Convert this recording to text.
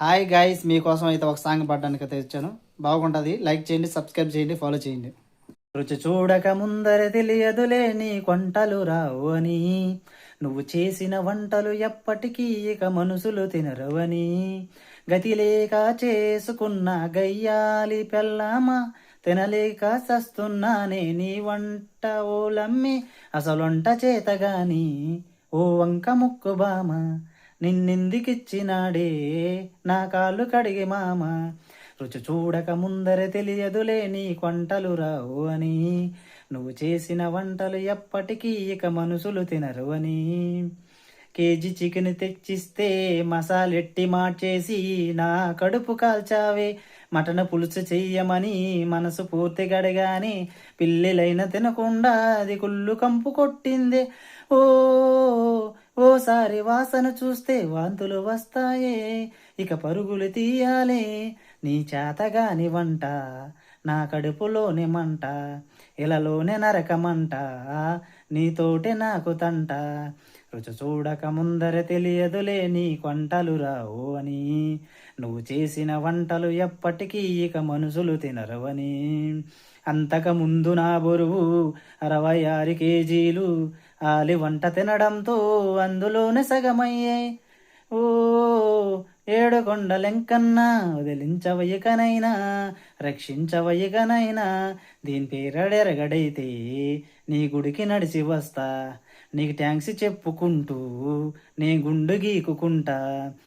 Hi guys, మీకోసం అయితే ఒక సాంగ్ పాడడానికి అయితే వచ్చాను. బాగుంటుంది. లైక్ చేయండి, సబ్స్క్రైబ్ చేయండి, ఫాలో చేయండి. రుచి చూడక ముందర తెలియదులే నీ కొంటలు రావు అని, నువ్వు చేసిన వంటలు ఎప్పటికీ ఇక మనుషులు తినరవని, గతి లేక చేసుకున్న గయ్యాలి పెళ్ళామా, తినలేక సస్తున్నానే నీ వంట ఓలమ్మి, అసలొంట చేతగాని ఓ వంక ముక్కు బామ, నిన్నెందుకిచ్చినాడే నా కాళ్ళు కడిగి మామ, రుచి చూడక ముందరే తెలియదులే నీ కొంటలు రావు అని, నువ్వు చేసిన వంటలు ఎప్పటికీ ఇక మనుషులు తినరు అని, కేజీ చికెన్ తెచ్చిస్తే మసాలెట్టి మార్చేసి నా కడుపు కాల్చావే, మటన్ పులుసు చెయ్యమని మనసు పూర్తి గడగానే పిల్లలైన తినకుండా అది కుళ్ళు కంపు కొట్టిందే. ఓ ఓసారి వాసన చూస్తే వాంతులు వస్తాయే, ఇక పరుగులు తీయాలే నీ చేతగాని వంట, నా కడుపులోని మంట, ఇలలోనే నరకమంట, నీతోటే నాకు తంట, రుచి చూడక ముందర తెలియదులే నీ కొంటలు రావు అని, నువ్వు చేసిన వంటలు ఎప్పటికీ ఇక మనుషులు తినరవని, అంతకుముందు నా బరువు 66 కేజీలు, ఆలి వంట తినడంతో అందులోనే సగమయ్యాయి. ఓ ఏడు కొండలెంకన్నా వదిలించవయ్యకనైనా, రక్షించవయ్యకనైనా, దీని పేరడెరగడైతే నీ గుడికి నడిచి వస్తా, నీకు ట్యాంక్స్ చెప్పుకుంటూ నీ గుండు గీకుకుంటా.